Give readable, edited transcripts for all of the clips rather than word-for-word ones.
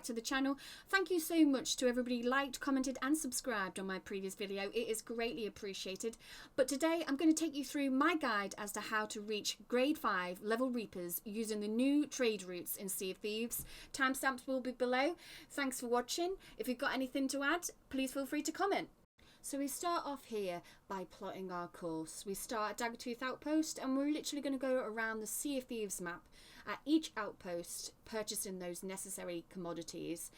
back to the channel. Thank you so much to everybody who liked, commented and subscribed on my previous video. It is greatly appreciated. But today I'm going to take you through my guide as to how to reach grade 5 level Reapers using the new trade routes in Sea of Thieves. Timestamps will be below. Thanks for watching. If you've got anything to add, please feel free to comment. So we start off here by plotting our course. We start at Dagger Outpost and we're literally going to go around the Sea of Thieves map at each outpost, purchasing those necessary commodities.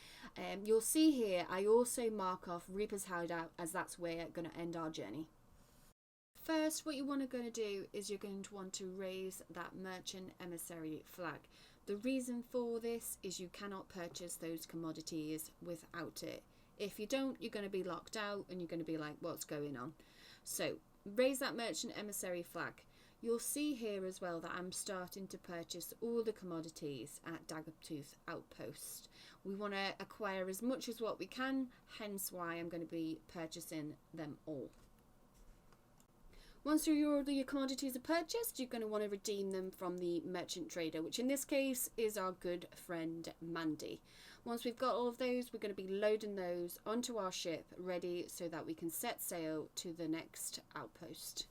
You'll see here I also mark off Reaper's Hideout, as that's where we're going to end our journey. First, what you're going to do is you're going to want to raise that merchant emissary flag. The reason for this is you cannot purchase those commodities without it. If you don't, you're going to be locked out and you're going to be like, what's going on? So raise that merchant emissary flag. You'll see here as well that I'm starting to purchase all the commodities at Dagger Outpost. We want to acquire as much as what we can, hence why I'm going to be purchasing them all. Once all your commodities are purchased, you're going to want to redeem them from the merchant trader, which in this case is our good friend Mandy. Once we've got all of those, we're going to be loading those onto our ship, ready so that we can set sail to the next outpost.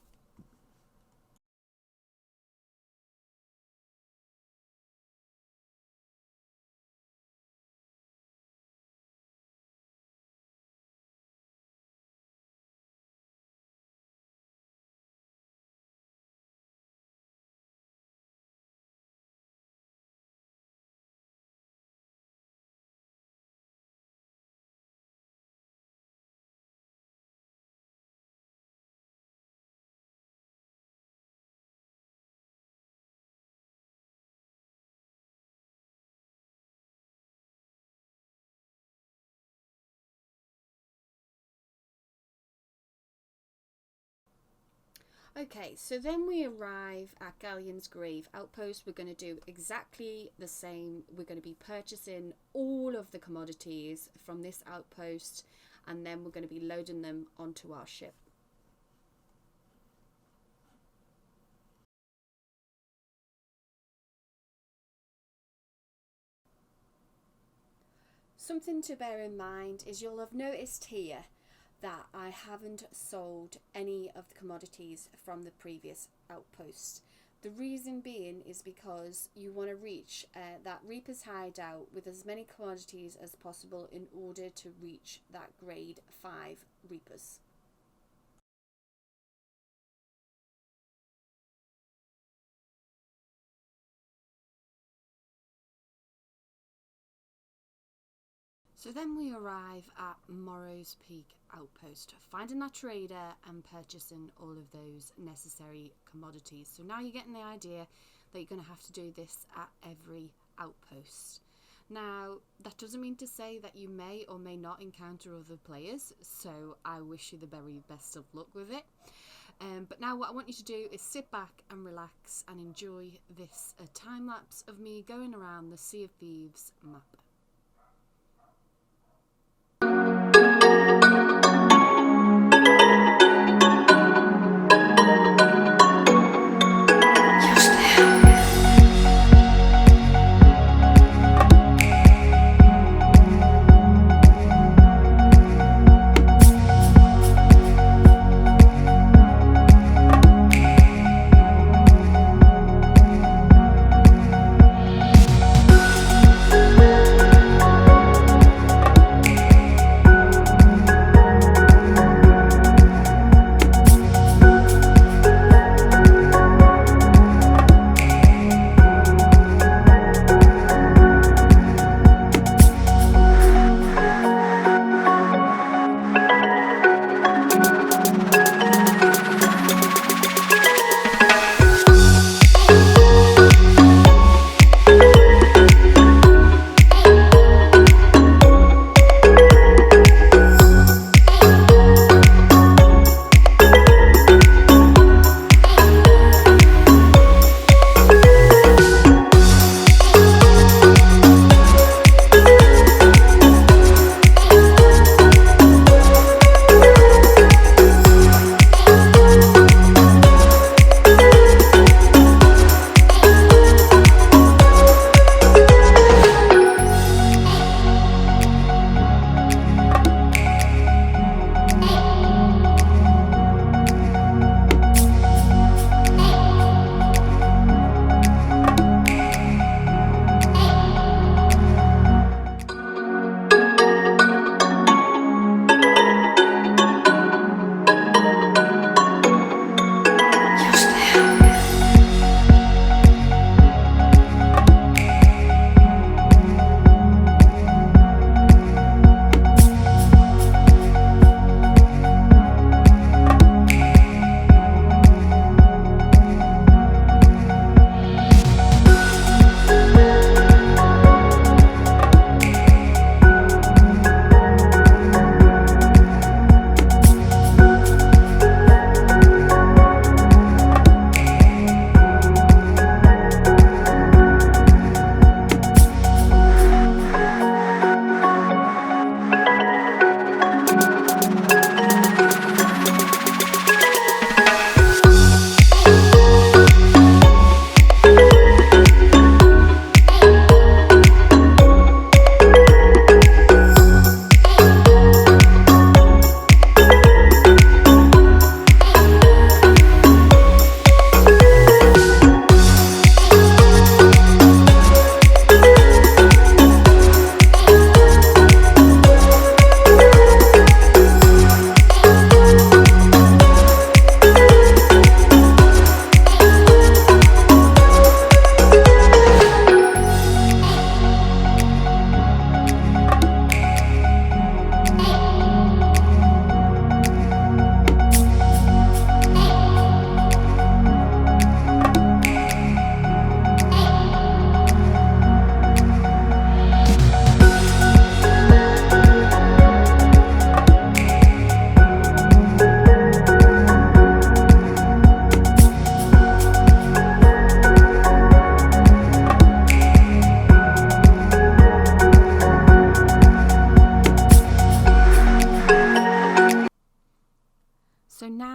Okay, so then we arrive at Galleon's Grave Outpost. We're going to do exactly the same. We're going to be purchasing all of the commodities from this outpost and then we're going to be loading them onto our ship. Something to bear in mind is you'll have noticed here that I haven't sold any of the commodities from the previous outpost. The reason being is because you want to reach that Reaper's Hideout with as many commodities as possible in order to reach that grade 5 Reapers. So then we arrive at Morrows Peak Outpost, finding that trader and purchasing all of those necessary commodities. So now you're getting the idea that you're going to have to do this at every outpost. Now, that doesn't mean to say that you may or may not encounter other players, so I wish you the very best of luck with it. But now what I want you to do is sit back and relax and enjoy this time lapse of me going around the Sea of Thieves map.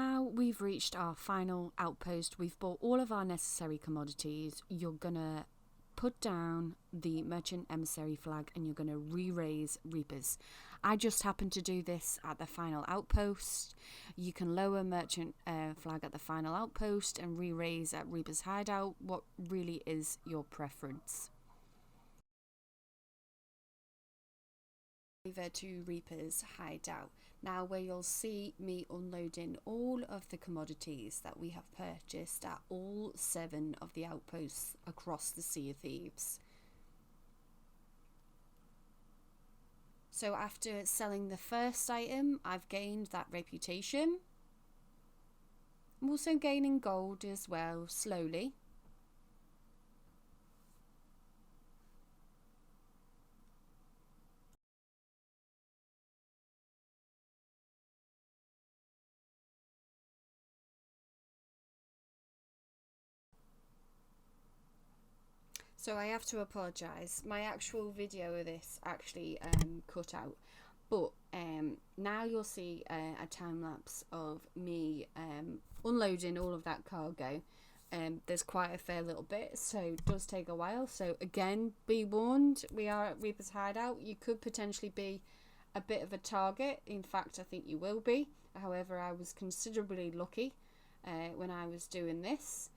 now we've reached our final outpost. We've bought all of our necessary commodities. You're gonna put down the merchant emissary flag and you're gonna re-raise reapers. I just happened to do this at the final outpost. You can lower merchant flag at the final outpost and re-raise at reaper's hideout. What really is your preference? Over to reaper's hideout. Now, where you'll see me unloading all of the commodities that we have purchased at all 7 of the outposts across the Sea of Thieves. So after selling the first item, I've gained that reputation. I'm also gaining gold as well, slowly. So I have to apologise. My actual video of this actually cut out. But now you'll see a time lapse of me unloading all of that cargo. There's quite a fair little bit, so it does take a while. So again, be warned, we are at Reaper's Hideout. You could potentially be a bit of a target. In fact, I think you will be. However, I was considerably lucky when I was doing this.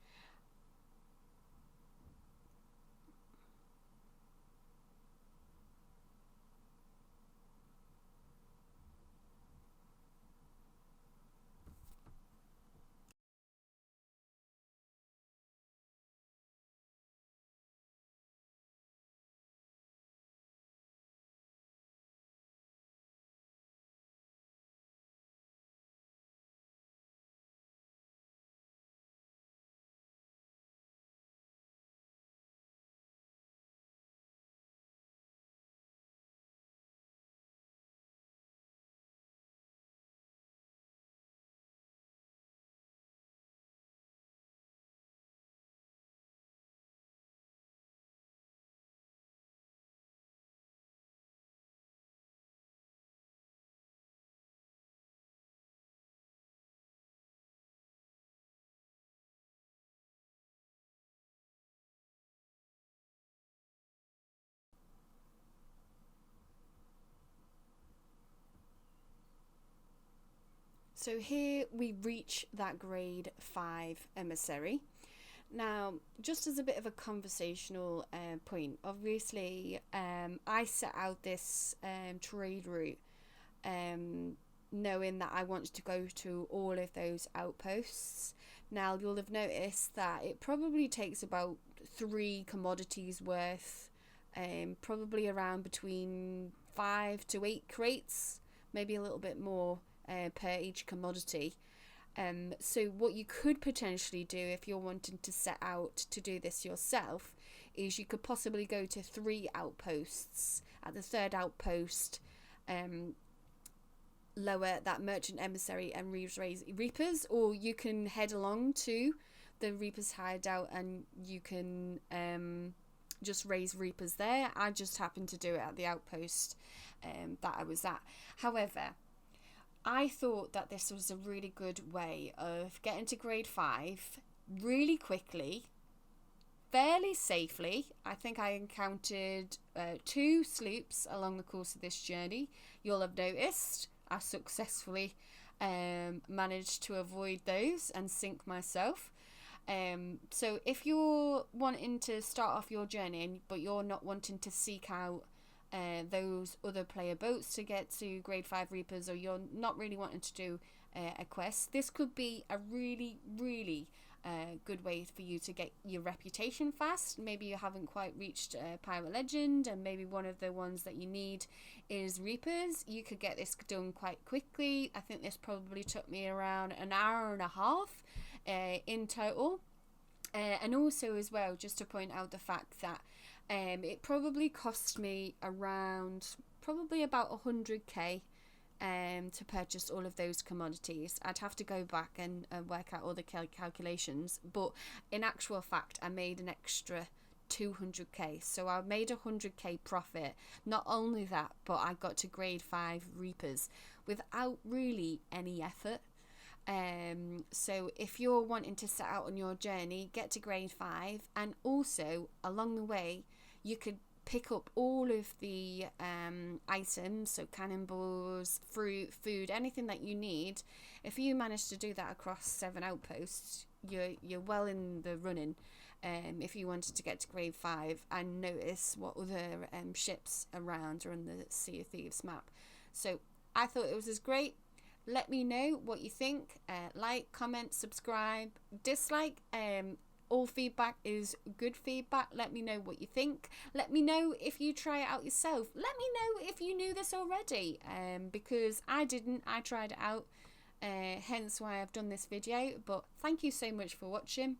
So here we reach that grade 5 emissary. Now, just as a bit of a conversational point, obviously I set out this trade route knowing that I wanted to go to all of those outposts. Now, you'll have noticed that it probably takes about 3 commodities worth, probably around between 5 to 8 crates, maybe a little bit more per each commodity. So what you could potentially do if you're wanting to set out to do this yourself is you could possibly go to 3 outposts. At the 3rd outpost, lower that merchant emissary and raise reapers, or you can head along to the reaper's hideout and you can just raise reapers there. I just happened to do it at the outpost that I was at. However, I thought that this was a really good way of getting to grade 5 really quickly, fairly safely. I think I encountered 2 sloops along the course of this journey. You'll have noticed I successfully managed to avoid those and sink myself. So if you're wanting to start off your journey but you're not wanting to seek out those other player boats to get to grade 5 reapers, or you're not really wanting to do a quest, this could be a really good way for you to get your reputation fast. Maybe you haven't quite reached Pirate Legend and maybe one of the ones that you need is reapers. You could get this done quite quickly. I think this probably took me around an hour and a half in total. And also as well, just to point out the fact that it probably cost me around about 100k to purchase all of those commodities. I'd have to go back and work out all the calculations, but in actual fact I made an extra 200k, so I made 100k profit. Not only that, but I got to grade 5 reapers without really any effort. So if you're wanting to set out on your journey, get to grade 5, and also along the way you could pick up all of the items, so cannonballs, fruit, food, anything that you need. If you manage to do that across 7 outposts, you're well in the running. If you wanted to get to grade 5 and notice what other ships around are on the Sea of Thieves map. So I thought it was as great. Let me know what you think. Like, comment, subscribe, dislike. All feedback is good feedback. Let me know what you think. Let me know if you try it out yourself. Let me know if you knew this already, because I didn't. I tried it out, hence why I've done this video. But thank you so much for watching.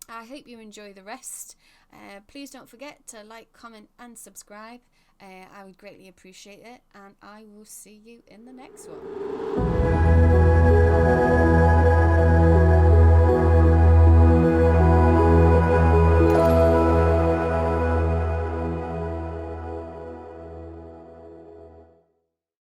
I hope you enjoy the rest. Please don't forget to like, comment and subscribe. I would greatly appreciate it, and I will see you in the next one.